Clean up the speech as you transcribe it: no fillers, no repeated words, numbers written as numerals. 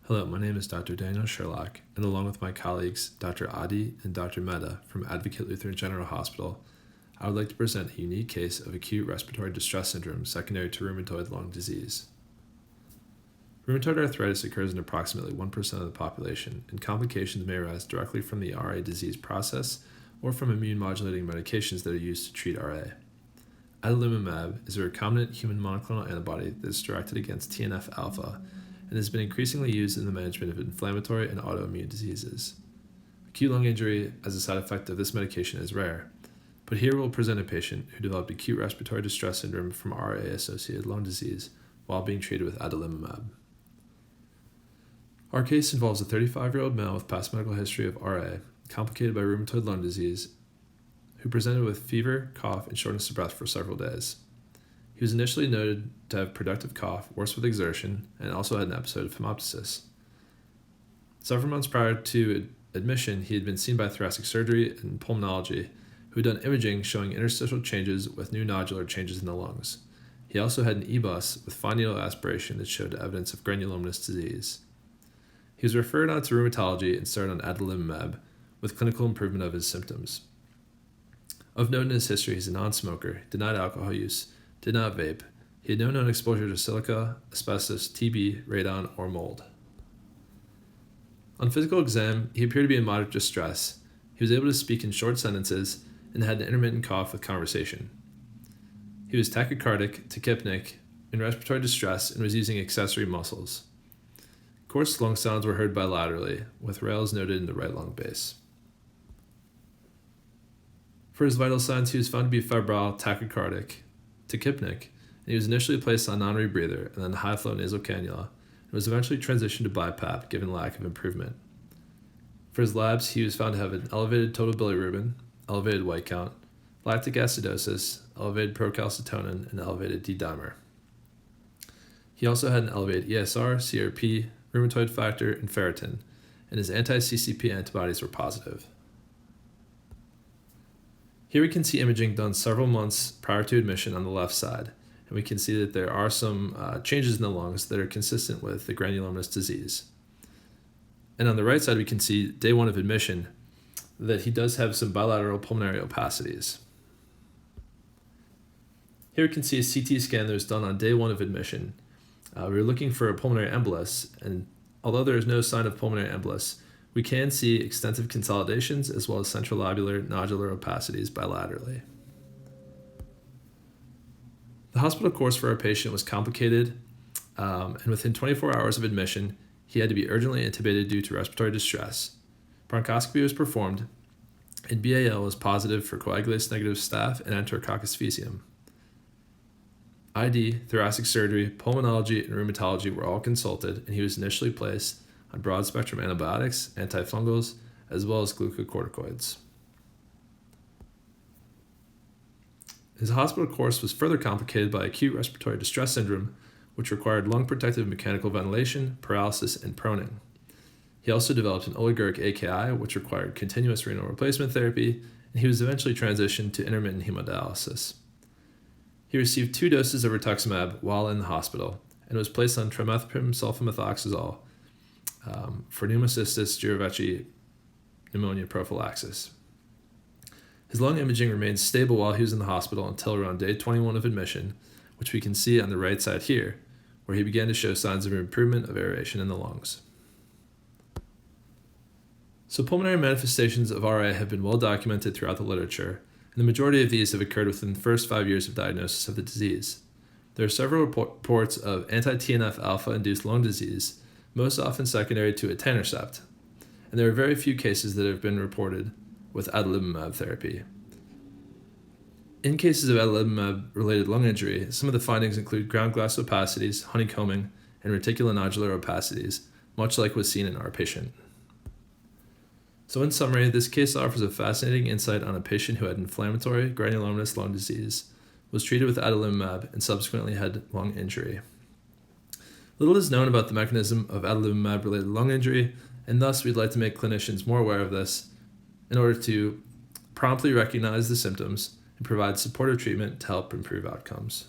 Hello, my name is Dr. Daniel Sherlock, and along with my colleagues Dr. Ahdi and Dr. Mehta from Advocate Lutheran General Hospital, I would like to present a unique case of acute respiratory distress syndrome secondary to rheumatoid lung disease. Rheumatoid arthritis occurs in approximately 1% of the population, and complications may arise directly from the RA disease process or from immune-modulating medications that are used to treat RA. Adalimumab is a recombinant human monoclonal antibody that is directed against TNF-alpha and has been increasingly used in the management of inflammatory and autoimmune diseases. Acute lung injury as a side effect of this medication is rare, but here we'll present a patient who developed acute respiratory distress syndrome from RA-associated lung disease while being treated with adalimumab. Our case involves a 35-year-old male with past medical history of RA, complicated by rheumatoid lung disease, who presented with fever, cough, and shortness of breath for several days. He was initially noted to have productive cough, worse with exertion, and also had an episode of hemoptysis. Several months prior to admission, he had been seen by thoracic surgery and pulmonology, who had done imaging showing interstitial changes with new nodular changes in the lungs. He also had an EBUS with fine needle aspiration that showed evidence of granulomatous disease. He was referred on to rheumatology and started on adalimumab, with clinical improvement of his symptoms. Of note in his history, he's a non-smoker, denied alcohol use, did not vape. He had no known exposure to silica, asbestos, TB, radon, or mold. On physical exam, he appeared to be in moderate distress. He was able to speak in short sentences and had an intermittent cough with conversation. He was tachycardic, tachypnic, in respiratory distress, and was using accessory muscles. Coarse lung sounds were heard bilaterally, with rales noted in the right lung base. For his vital signs, he was found to be febrile, tachycardic, tachypnic, and he was initially placed on non-rebreather and then high-flow nasal cannula, and was eventually transitioned to BiPAP given lack of improvement. For his labs, he was found to have an elevated total bilirubin, elevated white count, lactic acidosis, elevated procalcitonin, and elevated D-dimer. He also had an elevated ESR, CRP, rheumatoid factor, and ferritin, and his anti-CCP antibodies were positive. Here we can see imaging done several months prior to admission on the left side, and we can see that there are some changes in the lungs that are consistent with the granulomatous disease. And on the right side, we can see day one of admission that he does have some bilateral pulmonary opacities. Here we can see a CT scan that was done on day one of admission. We were looking for a pulmonary embolus, and although there is no sign of pulmonary embolus, we can see extensive consolidations as well as central-lobular nodular opacities bilaterally. The hospital course for our patient was complicated, and within 24 hours of admission, he had to be urgently intubated due to respiratory distress. Bronchoscopy was performed, and BAL was positive for coagulase-negative staph and Enterococcus faecium. ID, thoracic surgery, pulmonology, and rheumatology were all consulted, and he was initially placed on broad-spectrum antibiotics, antifungals, as well as glucocorticoids. His hospital course was further complicated by acute respiratory distress syndrome, which required lung-protective mechanical ventilation, paralysis, and proning. He also developed an oliguric AKI, which required continuous renal replacement therapy, and he was eventually transitioned to intermittent hemodialysis. He received 2 doses of rituximab while in the hospital and was placed on trimethoprim sulfamethoxazole for pneumocystis jirovecii pneumonia prophylaxis. His lung imaging remained stable while he was in the hospital until around day 21 of admission, which we can see on the right side here, where he began to show signs of improvement of aeration in the lungs. So pulmonary manifestations of RA have been well documented throughout the literature, and the majority of these have occurred within the first 5 years of diagnosis of the disease. There are several reports of anti-TNF-alpha induced lung disease, most often secondary to etanercept, and there are very few cases that have been reported with adalimumab therapy. In cases of adalimumab-related lung injury, some of the findings include ground glass opacities, honeycombing, and reticulonodular opacities, much like was seen in our patient. So in summary, this case offers a fascinating insight on a patient who had inflammatory granulomatous lung disease, was treated with adalimumab, and subsequently had lung injury. Little is known about the mechanism of adalimumab-related lung injury, and thus we'd like to make clinicians more aware of this in order to promptly recognize the symptoms and provide supportive treatment to help improve outcomes.